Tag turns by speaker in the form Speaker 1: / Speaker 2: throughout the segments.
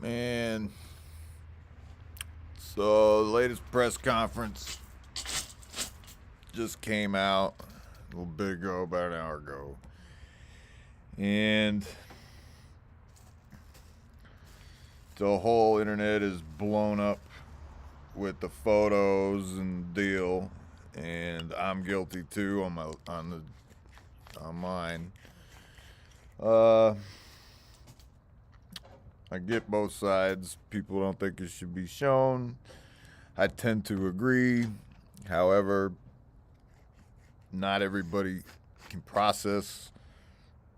Speaker 1: Man, so the latest press conference just came out a little bit ago, about an hour ago. And the whole internet is blown up with the photos and deal. And I'm guilty too on mine. Uh I get both sides. People don't think it should be shown. I tend to agree. However, not everybody can process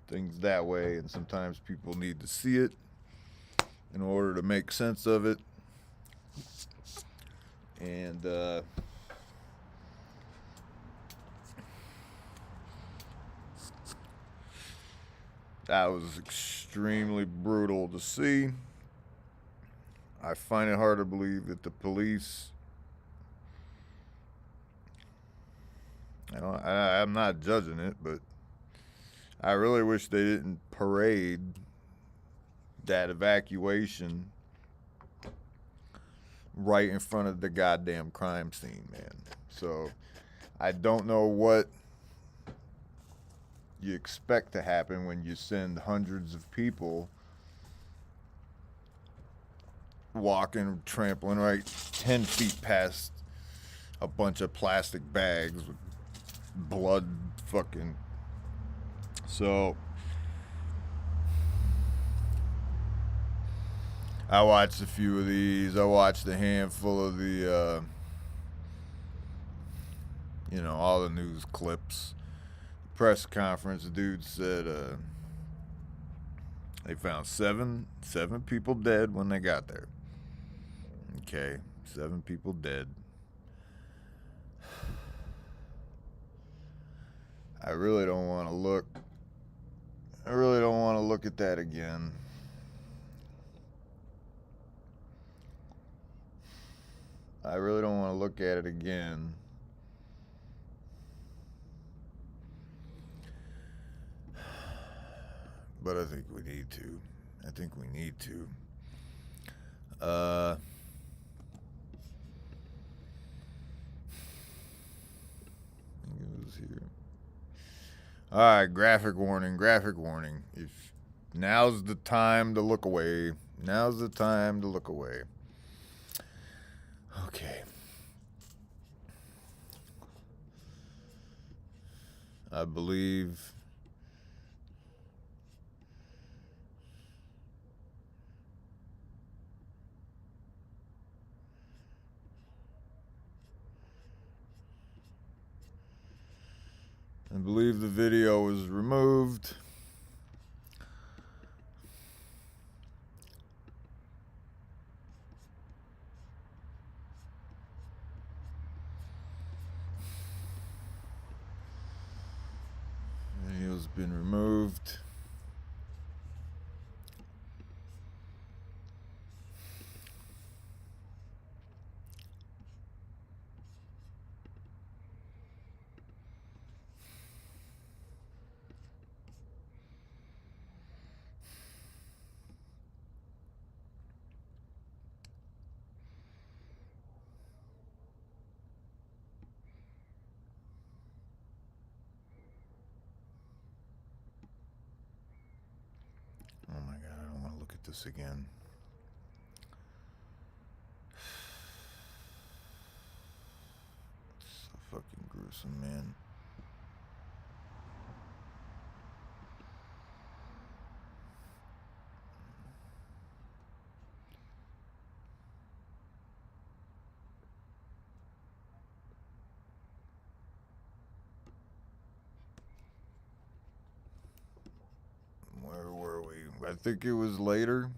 Speaker 1: things that way, and sometimes people need to see it in order to make sense of it. And that was extremely brutal to see. I find it hard to believe that the police. I'm not judging it, but I really wish they didn't parade that evacuation right in front of the goddamn crime scene, man. So I don't know what you expect to happen when you send hundreds of people walking, trampling right 10 feet past a bunch of plastic bags with blood fucking. So I watched a few of these. I watched a handful of the, all the news clips. Press conference, the dude said they found seven people dead when they got there. Okay, 7 people dead. I really don't want to look. I really don't want to look at that again. I really don't want to look at it again. But I think we need to. I think we need to. It was here. All right, graphic warning, graphic warning. If now's the time to look away. Now's the time to look away. Okay. I believe the video was removed. Video's been removed. Oh my god, I don't want to look at this again. It's so fucking gruesome, man. Where were we? I think it was later.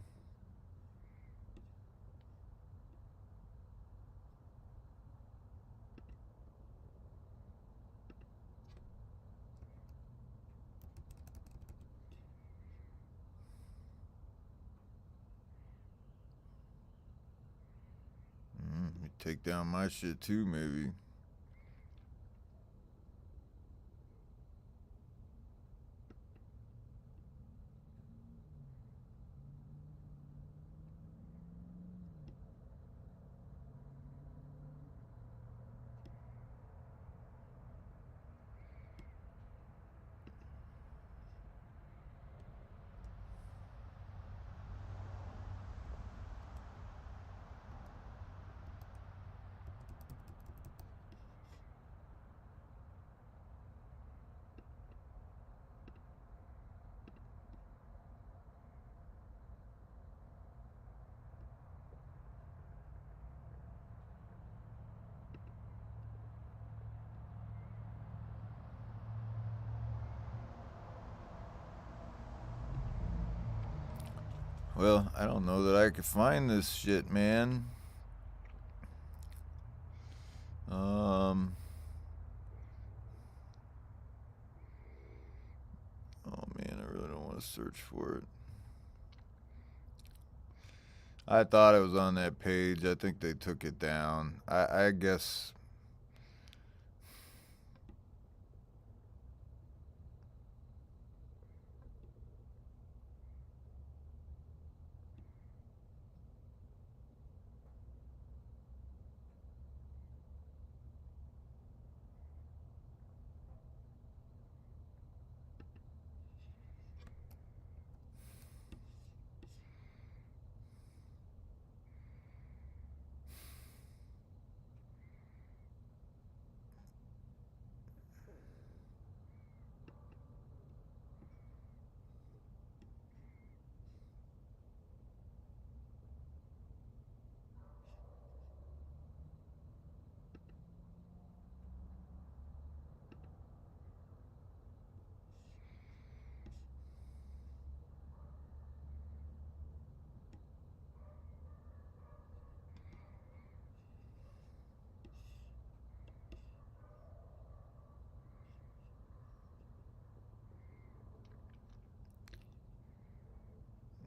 Speaker 1: Take down my shit too, maybe. Well, I don't know that I could find this shit, man. Oh man, I really don't want to search for it. I thought it was on that page. I think they took it down. I guess.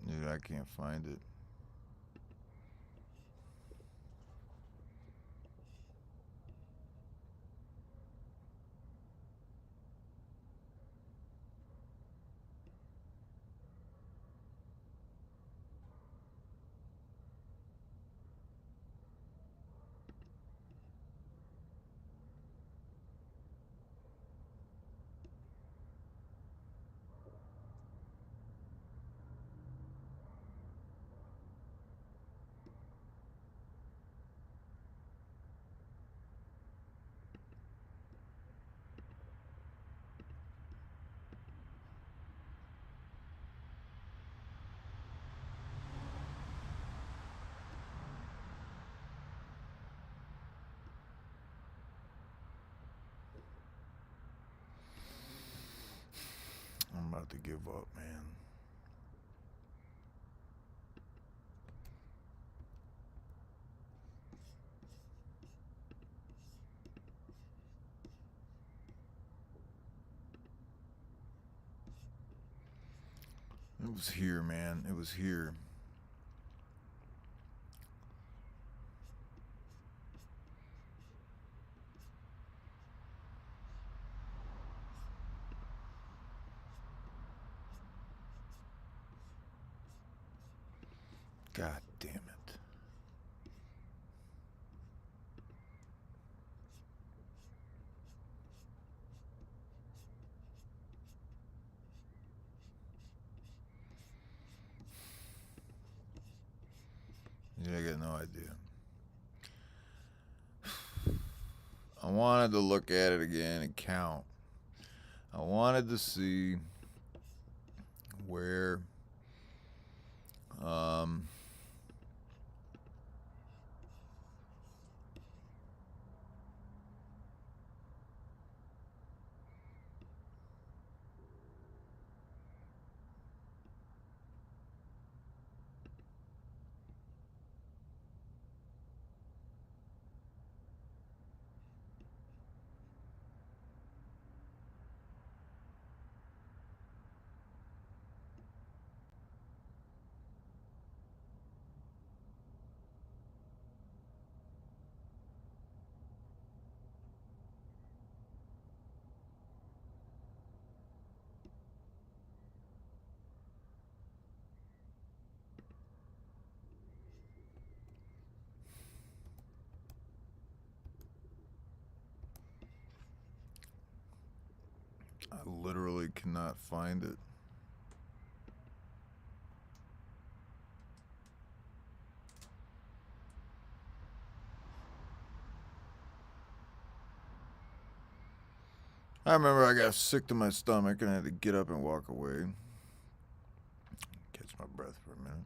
Speaker 1: Dude, I can't find it. I'm about to give up, man. It was here, man. It was here. God damn it. Yeah, I got no idea. I wanted to look at it again and count. I wanted to see where um I literally cannot find it. I remember I got sick to my stomach and I had to get up and walk away. Catch my breath for a minute.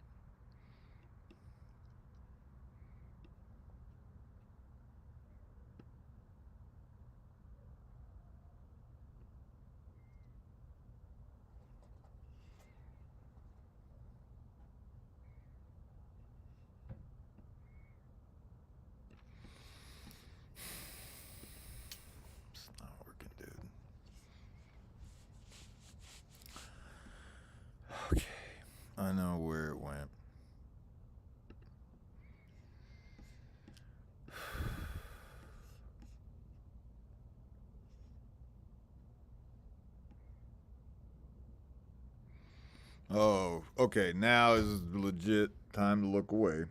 Speaker 1: I know where it went. Oh, okay. Now is legit time to look away.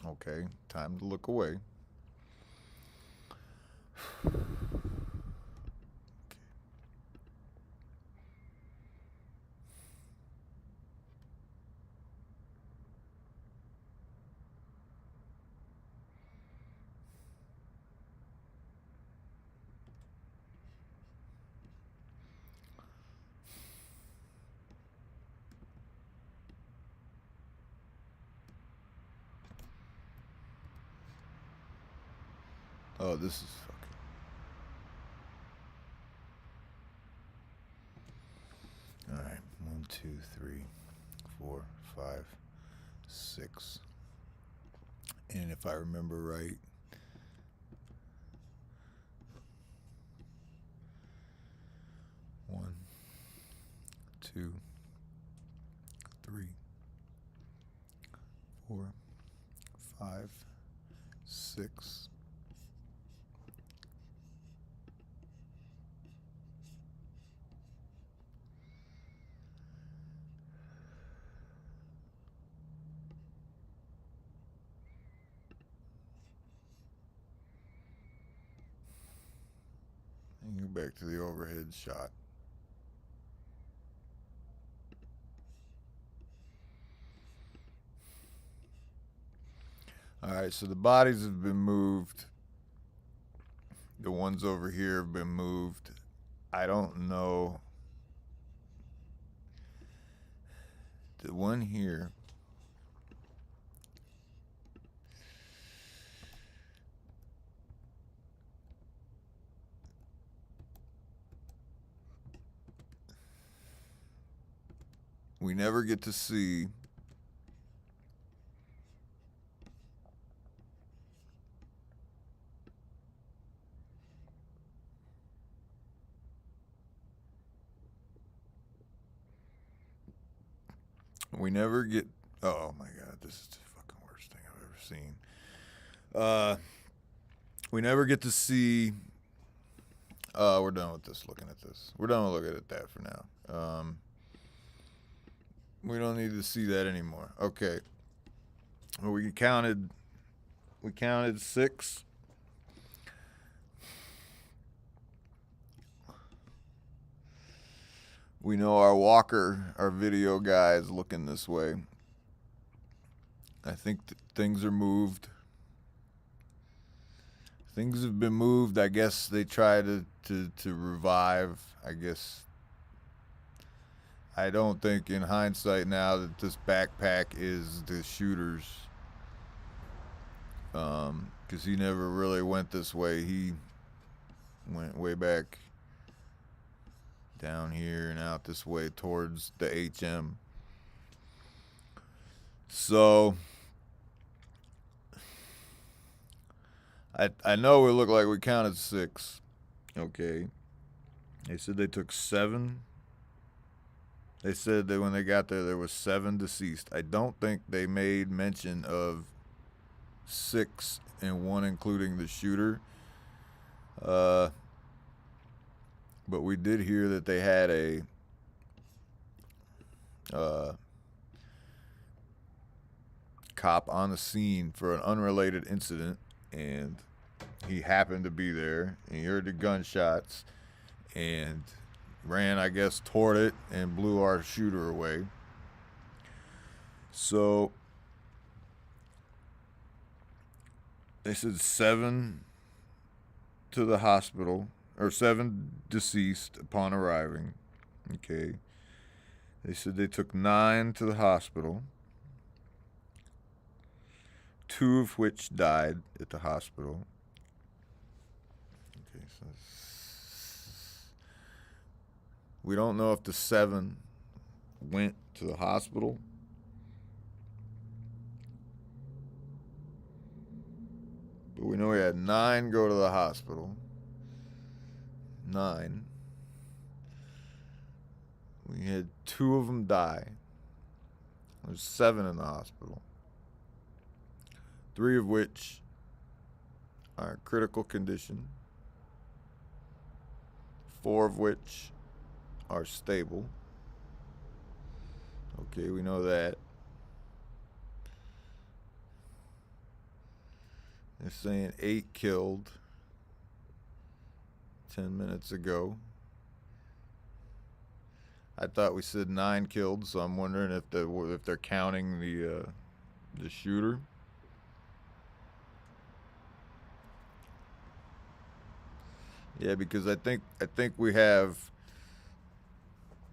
Speaker 1: Okay, time to look away. Oh, this is fucking. All right, 1, 2, 3, 4, 5, 6. And if I remember right, 1, 2, 3, 4, 5, 6. And go back to the overhead shot. All right, so the bodies have been moved. The ones over here have been moved. I don't know. The one here. We never get to see. We never get. Oh my God, this is the fucking worst thing I've ever seen. We never get to see. We're done with this. Looking at this, we're done with looking at that for now. We don't need to see that anymore. Okay. Well, we counted 6. We know our walker, our video guy, is looking this way. I think things are moved. Things have been moved. I guess they try to revive. I guess. I don't think in hindsight now that this backpack is the shooter's. Because he never really went this way. He went way back down here and out this way towards the HM. So I know it looked like we counted 6. Okay. They said they took 7. They said that when they got there was 7 deceased. I don't think they made mention of 6 and 1 including the shooter. But we did hear that they had a cop on the scene for an unrelated incident, and he happened to be there, and he heard the gunshots and ran, I guess, toward it and blew our shooter away. So they said 7 to the hospital, or 7 deceased upon arriving. Okay. They said they took 9 to the hospital, 2 of which died at the hospital. Okay, so we don't know if the 7 went to the hospital. But we know we had 9 go to the hospital. 9. We had 2 of them die. There's 7 in the hospital. 3 of which are in critical condition. 4 of which are stable. Okay, we know that. They're saying 8 killed 10 minutes ago. I thought we said 9 killed, so I'm wondering if they're counting the shooter. Yeah, because I think we have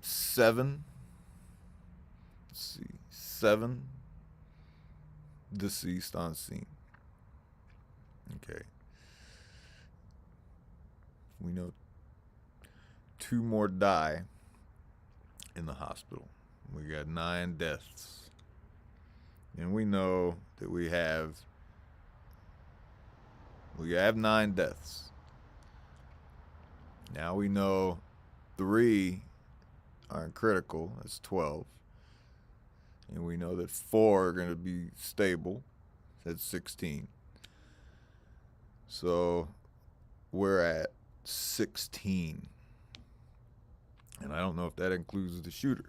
Speaker 1: 7. Let's see, 7 deceased on scene. Okay. We know 2 more die in the hospital. We got 9 deaths. And we know that we have 9 deaths. Now we know 3 are in critical. That's 12. And we know that 4 are going to be stable. That's 16. So we're at 16. And I don't know if that includes the shooter.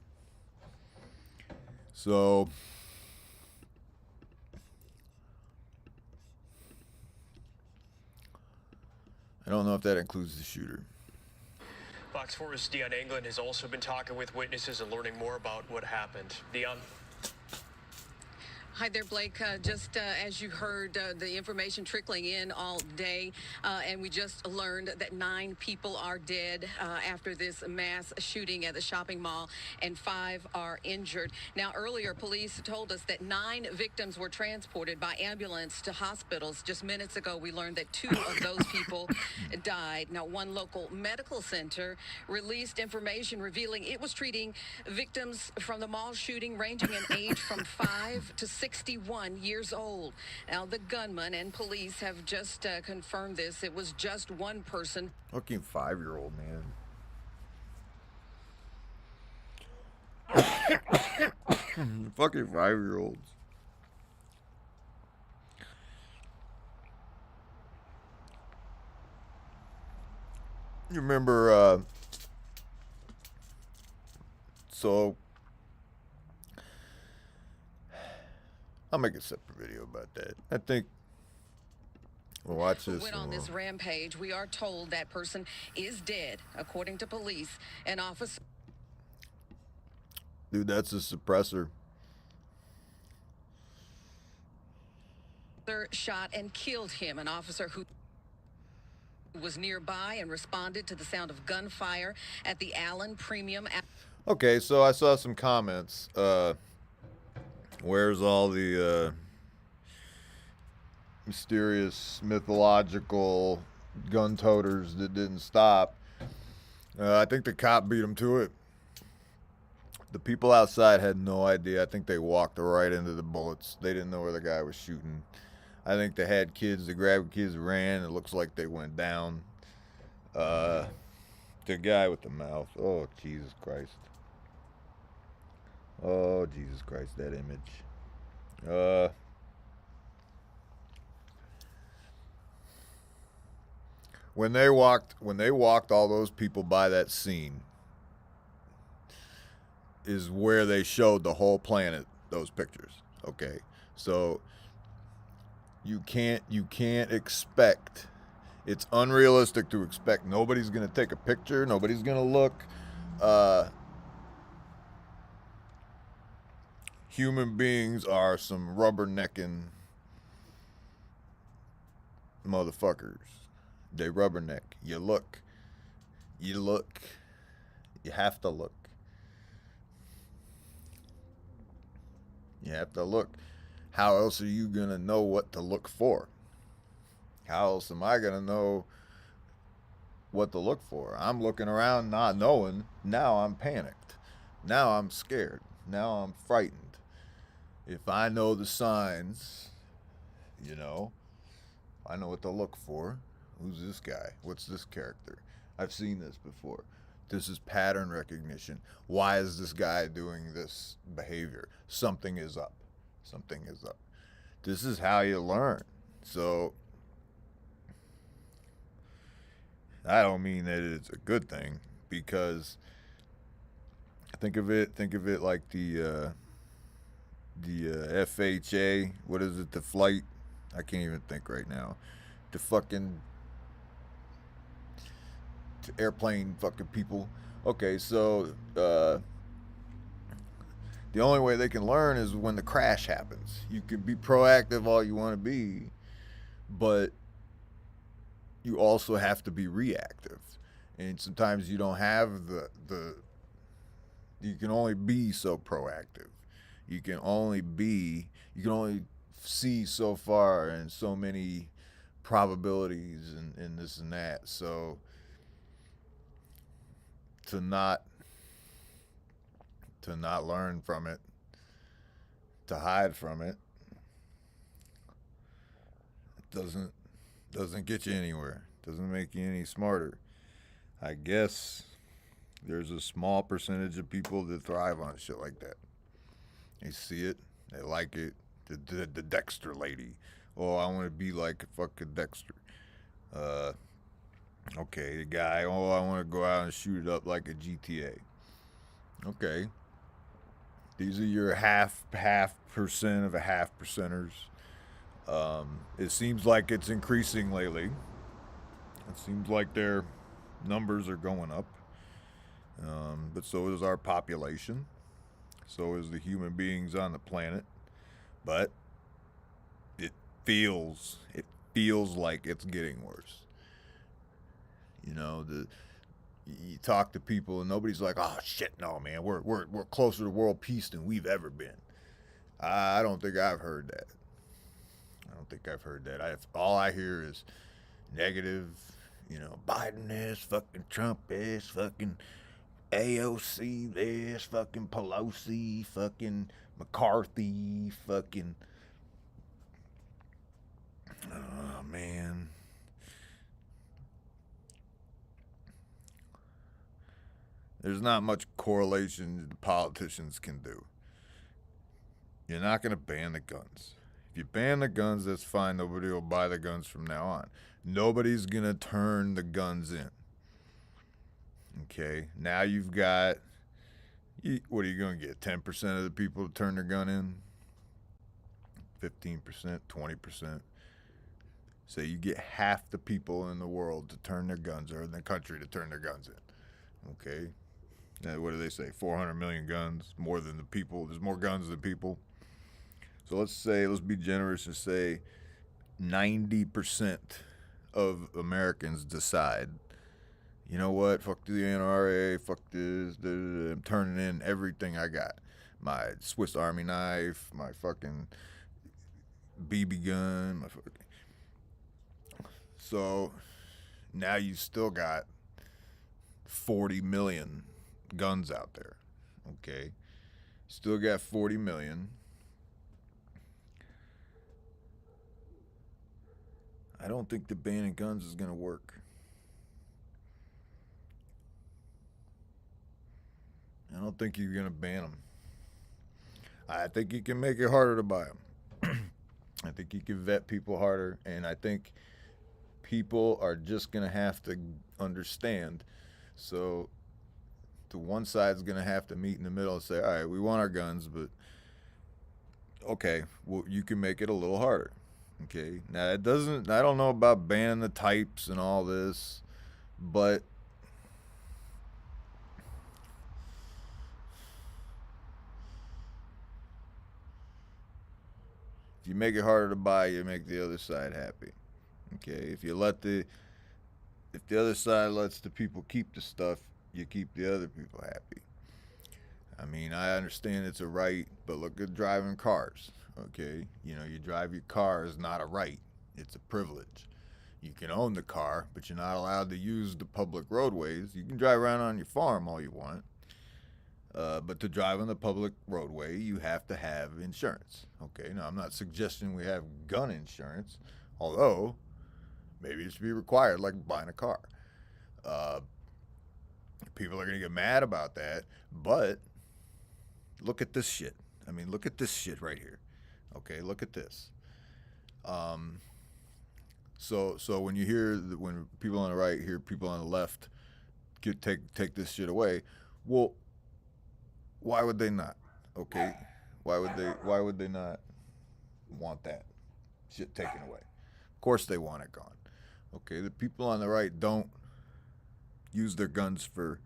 Speaker 1: So I don't know if that includes the shooter.
Speaker 2: Fox 4's Dion England has also been talking with witnesses and learning more about what happened. Dion?
Speaker 3: Hi there, Blake. Just as you heard, the information trickling in all day, and we just learned that 9 people are dead after this mass shooting at the shopping mall, and 5 are injured. Now, earlier, police told us that 9 victims were transported by ambulance to hospitals. Just minutes ago, we learned that 2 of those people died. Now, one local medical center released information revealing it was treating victims from the mall shooting ranging in age from 5 to 61 years old. Now, the gunman and police have just confirmed this. It was just one person.
Speaker 1: Fucking 5-year-old, man. Fucking 5-year-olds. You remember, so I'll make a separate video about that. I think we'll watch this.
Speaker 3: Went on this rampage. We are told that person is dead, according to police. An officer.
Speaker 1: Dude, that's a suppressor.
Speaker 3: Shot and killed him. An officer who was nearby and responded to the sound of gunfire at the Allen Premium.
Speaker 1: Okay, so I saw some comments. Where's all the mysterious, mythological gun toters that didn't stop? I think the cop beat them to it. The people outside had no idea. I think they walked right into the bullets. They didn't know where the guy was shooting. I think they had kids. They grabbed kids, ran. It looks like they went down. The guy with the mouth. Oh, Jesus Christ. Oh, Jesus Christ, that image. When they walked all those people by that scene is where they showed the whole planet those pictures. Okay. So you can't expect, it's unrealistic to expect nobody's going to take a picture, nobody's going to look. Human beings are some rubbernecking motherfuckers. They rubberneck. You look. You have to look. You have to look. How else are you going to know what to look for? How else am I going to know what to look for? I'm looking around not knowing. Now I'm panicked. Now I'm scared. Now I'm frightened. If I know the signs, I know what to look for. Who's this guy? What's this character? I've seen this before. This is pattern recognition. Why is this guy doing this behavior? Something is up. Something is up. This is how you learn. So I don't mean that it's a good thing, because think of it like the FHA. What is it? The flight. I can't even think right now. The fucking airplane fucking people. Okay, so the only way they can learn is when the crash happens. You can be proactive all you want to be, but you also have to be reactive. And sometimes you don't have the you can only be so proactive. You can only see so far and so many probabilities and this and that. So to not learn from it, to hide from it, doesn't get you anywhere. Doesn't make you any smarter. I guess there's a small percentage of people that thrive on shit like that. They see it, they like it. The Dexter lady. Oh, I want to be like fucking Dexter. Okay, the guy. Oh, I want to go out and shoot it up like a GTA. Okay. These are your half percent of a half percenters. It seems like it's increasing lately. It seems like their numbers are going up. But so is our population. So is the human beings on the planet. But it feels like it's getting worse. You know, you talk to people and nobody's like, oh shit, no man, we're closer to world peace than we've ever been. I don't think I've heard that. All I hear is negative. You know, Biden this, fucking Trump this, fucking AOC this, fucking Pelosi, fucking McCarthy, fucking. Oh man. There's not much correlation the politicians can do. You're not going to ban the guns. If you ban the guns, that's fine. Nobody will buy the guns from now on. Nobody's going to turn the guns in. Okay, now you've got, what are you going to get? 10% of the people to turn their gun in? 15%, 20%. So you get half the people in the world to turn their guns, or in the country to turn their guns in. Okay. Now, what do they say? 400 million guns, more than the people. There's more guns than people. So let's be generous and say 90% of Americans decide, you know what, fuck the NRA, fuck this, I'm turning in everything I got. My Swiss Army knife, my fucking BB gun, my fucking. So now you still got 40 million guns out there. Okay. Still got 40 million. I don't think the banning guns is going to work. I don't think you're going to ban them. I think you can make it harder to buy them. I think you can vet people harder, and I think people are just going to have to understand. So the one side's going to have to meet in the middle and say, all right, we want our guns, but okay, well, you can make it a little harder. Okay, now I don't know about banning the types and all this, but if you make it harder to buy, you make the other side happy. Okay, if the other side lets the people keep the stuff, you keep the other people happy. I mean, I understand it's a right, but look at driving cars. Okay, you know, you drive your car is not a right, it's a privilege. You can own the car, but you're not allowed to use the public roadways. You can drive around on your farm all you want, but to drive on the public roadway, you have to have insurance. Okay, now I'm not suggesting we have gun insurance, although maybe it should be required like buying a car. People are going to get mad about that, but look at this shit. I mean, look at this shit right here. Okay, look at this. So when you hear when people on the right hear people on the left take this shit away, well, why would they not? Okay, why would they not want that shit taken away? Of course they want it gone. Okay, the people on the right don't use their guns for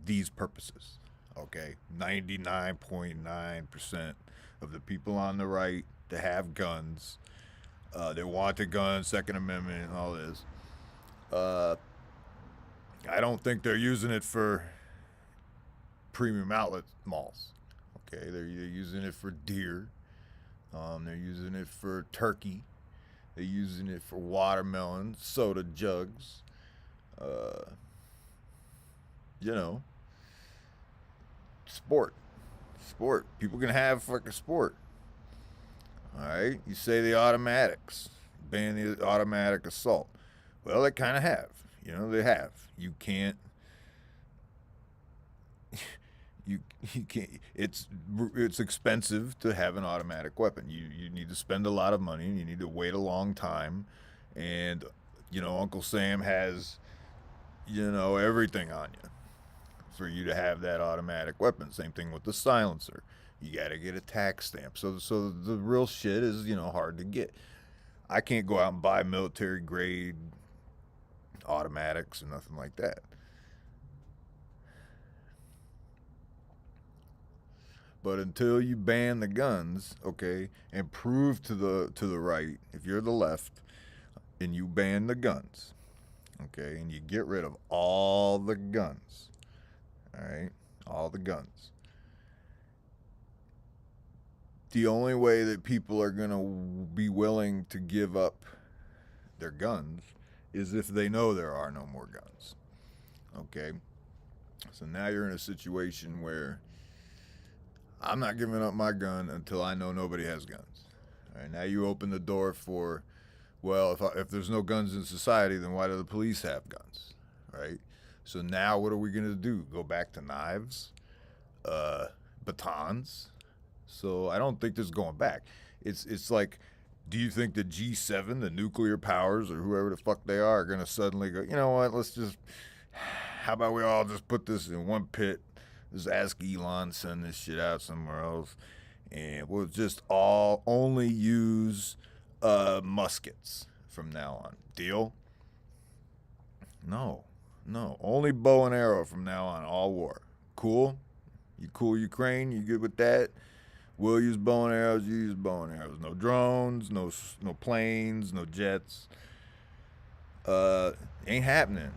Speaker 1: these purposes. Okay, 99.9% of the people on the right that have guns, they want the guns, Second Amendment, and all this. I don't think they're using it for premium outlet malls. Okay, they're using it for deer. They're using it for turkey. They're using it for watermelon, soda jugs. Sport. People can have fucking sport. All right. You say the automatics, ban the automatic assault. Well, they kind of have. They have. You can't. You can't. It's expensive to have an automatic weapon. You need to spend a lot of money. And you need to wait a long time, and Uncle Sam has everything on you for you to have that automatic weapon. Same thing with the silencer. You got to get a tax stamp. So the real shit is hard to get. I can't go out and buy military grade automatics or nothing like that. But until you ban the guns, okay, and prove to the right, if you're the left, and you ban the guns, okay, and you get rid of all the guns, all right, all the guns. The only way that people are going to be willing to give up their guns is if they know there are no more guns, okay? So now you're in a situation where I'm not giving up my gun until I know nobody has guns. All right, now you open the door for, well, if there's no guns in society, then why do the police have guns, right? So now what are we going to do? Go back to knives, batons? So I don't think this is going back. It's like, do you think the G7, the nuclear powers, or whoever the fuck they are going to suddenly go, you know what, how about we all just put this in one pit? Just ask Elon to send this shit out somewhere else, and we'll just only use muskets from now on. Deal? No. Only bow and arrow from now on, all war. Cool? You cool, Ukraine? You good with that? We'll use bow and arrows, you use bow and arrows. No drones, no planes, no jets. Ain't happening.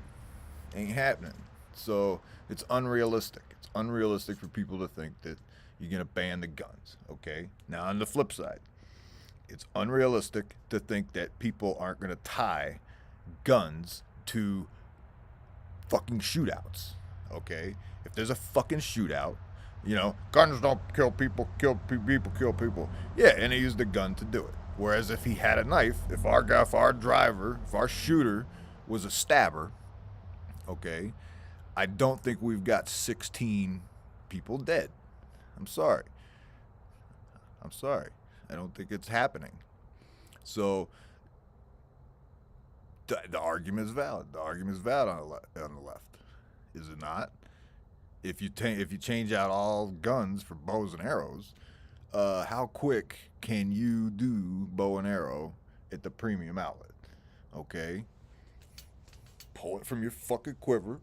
Speaker 1: So it's unrealistic. It's unrealistic for people to think that you're going to ban the guns, okay? Now, on the flip side, it's unrealistic to think that people aren't going to tie guns to fucking shootouts, okay? If there's a fucking shootout, guns don't kill people, people kill people. Yeah, and he used a gun to do it. Whereas if he had a knife, if our shooter was a stabber, okay, I don't think we've got 16 people dead. I'm sorry. I don't think it's happening. So the argument is valid. The argument is valid on the left. Is it not? If you change out all guns for bows and arrows, how quick can you do bow and arrow at the premium outlet? Okay? Pull it from your fucking quiver.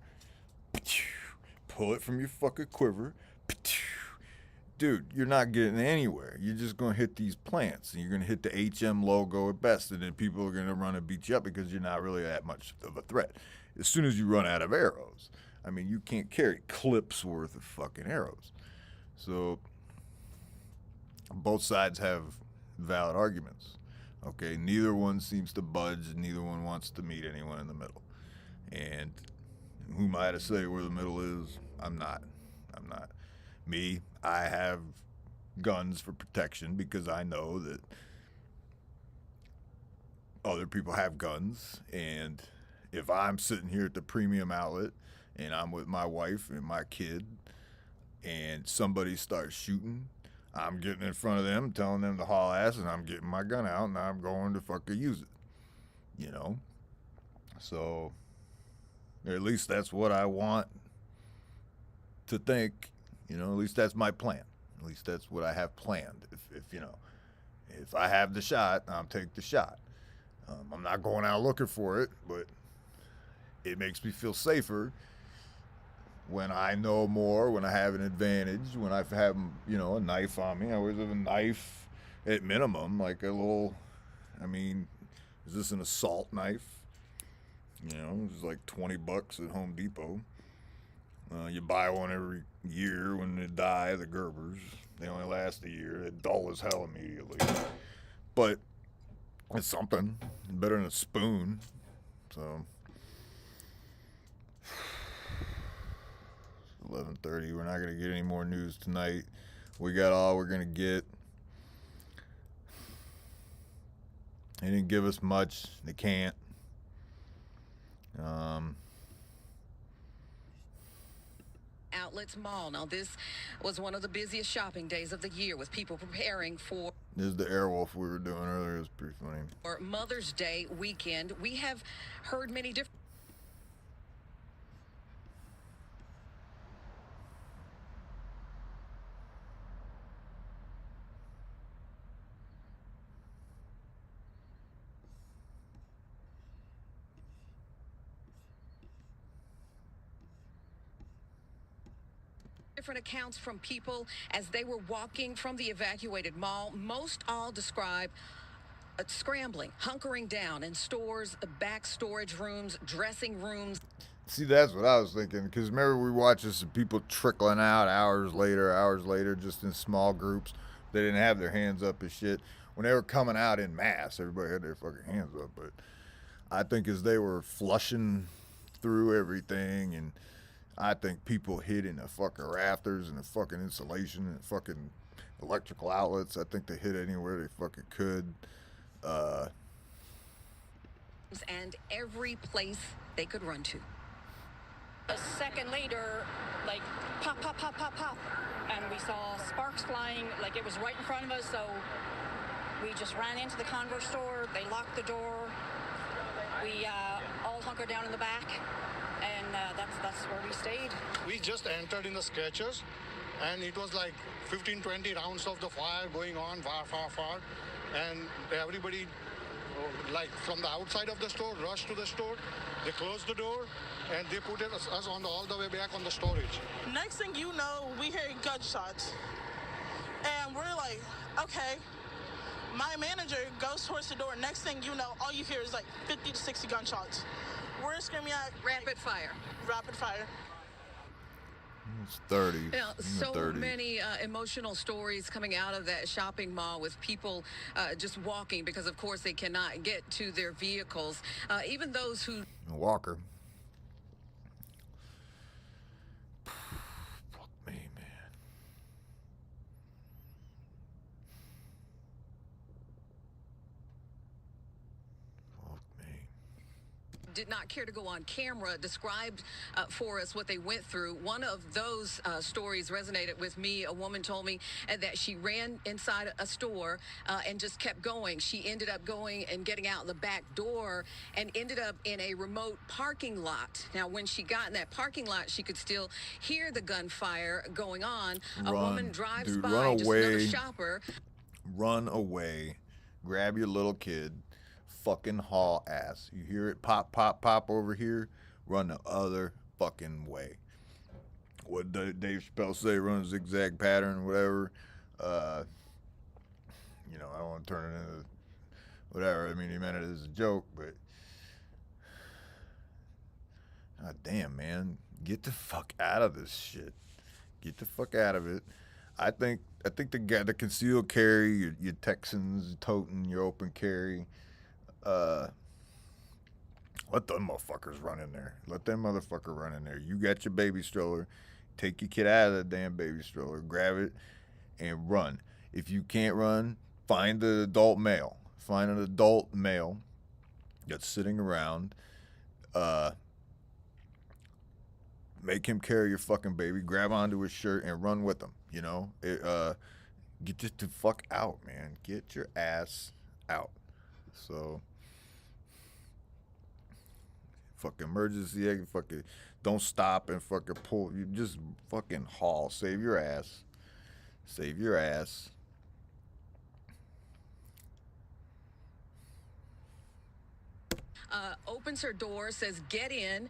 Speaker 1: Pull it from your fucking quiver. Dude, you're not getting anywhere. You're just going to hit these plants, and you're going to hit the HM logo at best, and then people are going to run and beat you up because you're not really that much of a threat. As soon as you run out of arrows, I mean, you can't carry clips worth of fucking arrows. So both sides have valid arguments. Okay, neither one seems to budge, and neither one wants to meet anyone in the middle. And who am I to say where the middle is? I'm not. Me, I have guns for protection because I know that other people have guns, and if I'm sitting here at the premium outlet and I'm with my wife and my kid, and somebody starts shooting, I'm getting in front of them, telling them to haul ass, and I'm getting my gun out, and I'm going to fucking use it. You know? So, at least that's what I want to think. You know, at least that's my plan. At least that's what I have planned. If you know, if I have the shot, I'll take the shot. I'm not going out looking for it, but it makes me feel safer when I know more, when I have an advantage, when I have, you know, a knife on me. I always have a knife at minimum, like a little, I mean, is this an assault knife? You know, it's like $20 at Home Depot. You buy one every year. When they die, the Gerbers, they only last a year. They're dull as hell immediately. But it's something. Better than a spoon. So 11:30. We're not gonna get any more news tonight. We got all we're gonna get. They didn't give us much. They can't.
Speaker 3: Outlets Mall. Now, this was one of the busiest shopping days of the year, with people preparing for
Speaker 1: This is the Airwolf we were doing earlier. It was pretty funny.
Speaker 3: Mother's Day weekend. We have heard many different accounts from people as they were walking from the evacuated mall. Most all describe scrambling, hunkering down in stores, back storage rooms, dressing rooms.
Speaker 1: See, that's what I was thinking. Because remember, we watched this people trickling out hours later, just in small groups. They didn't have their hands up and shit. When they were coming out in mass, everybody had their fucking hands up. But I think as they were flushing through everything, and I think people hid in the fucking rafters and the fucking insulation and fucking electrical outlets. I think they hid anywhere they fucking could.
Speaker 3: And every place they could run to.
Speaker 4: A second later, like pop, pop, pop, pop, pop, and we saw sparks flying, like it was right in front of us, so we just ran into the Converse store. They locked the door. We all hunkered down in the back, and that's where we stayed.
Speaker 5: We just entered in the Skechers, and it was like 15-20 rounds of the fire going on, far, and everybody, like from the outside of the store, rushed to the store. They closed the door, and they put us on all the way back on the storage.
Speaker 6: Next thing you know, we hear gunshots, and we're like, okay. My manager goes towards the door. Next thing you know, all you hear is like 50 to 60 gunshots. We're screaming at
Speaker 3: Rapid fire.
Speaker 6: Rapid fire.
Speaker 1: It's 30.
Speaker 3: You know, so
Speaker 1: 30.
Speaker 3: many emotional stories coming out of that shopping mall, with people just walking because, of course, they cannot get to their vehicles. Even those who
Speaker 1: Walker. Fuck me, man. Fuck me.
Speaker 3: did not care to go on camera described for us what they went through. One of those stories resonated with me. A woman told me that she ran inside a store and just kept going. She ended up going and getting out the back door and ended up in a remote parking lot. Now, when she got in that parking lot, she could still hear the gunfire going on. A woman drives
Speaker 1: Dude,
Speaker 3: by,
Speaker 1: run
Speaker 3: just
Speaker 1: away.
Speaker 3: another shopper.
Speaker 1: Run away. Grab your little kid. Fucking haul ass. You hear it pop, pop, pop over here? Run the other fucking way. What did Dave Chappelle say? Run a zigzag pattern, whatever. You know, I don't want to turn it into whatever. I mean, he meant it as a joke, but God damn, man. Get the fuck out of this shit. Get the fuck out of it. I think the guy, the concealed carry, your Texans toting your open carry, let them motherfuckers run in there. Let them motherfucker run in there. You got your baby stroller. Take your kid out of the damn baby stroller. Grab it and run. If you can't run, find an adult male. Find an adult male that's sitting around. make him carry your fucking baby, grab onto his shirt, and run with him. You know, get just the fuck out, man. Get your ass out. So, fucking emergency exit, fucking don't stop and fucking pull. You just fucking haul. Save your ass. Save your ass.
Speaker 3: Opens her door, says, "Get in."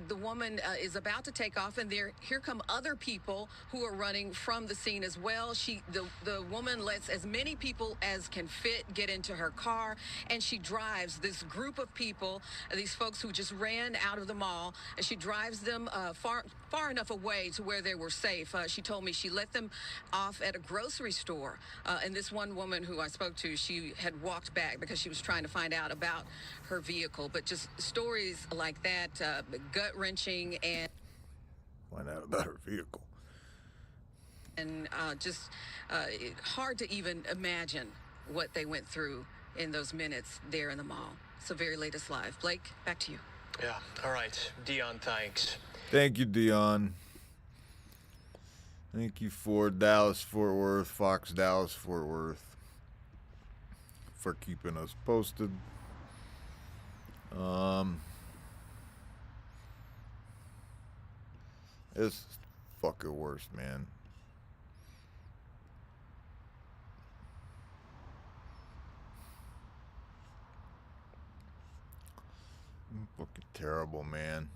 Speaker 3: The woman is about to take off, and here come other people who are running from the scene as well. The woman lets as many people as can fit get into her car, and she drives this group of people, these folks who just ran out of the mall, and she drives them far enough away to where they were safe. She told me she let them off at a grocery store, and this one woman who I spoke to, she had walked back because she was trying to find out about her vehicle. But just stories like that, gut-wrenching and
Speaker 1: Find out about her vehicle.
Speaker 3: just hard to even imagine what they went through in those minutes there in the mall. So very latest live. Blake, back to you.
Speaker 2: Yeah. All right. Dion, thanks.
Speaker 1: Thank you, Dion. Thank you for Dallas Fort Worth, Fox Dallas Fort Worth, for keeping us posted. It's fucking worse, man. Fucking terrible, man.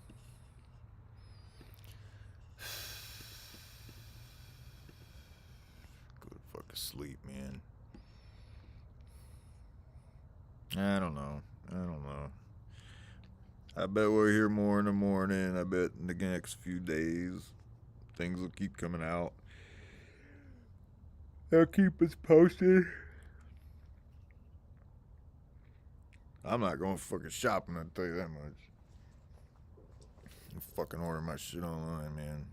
Speaker 1: Go to fucking sleep, man. I don't know. I bet we'll hear more in the morning. I bet in the next few days things will keep coming out. They'll keep us posted. I'm not going fucking shopping, I'll tell you that much. I'm fucking order my shit online, man.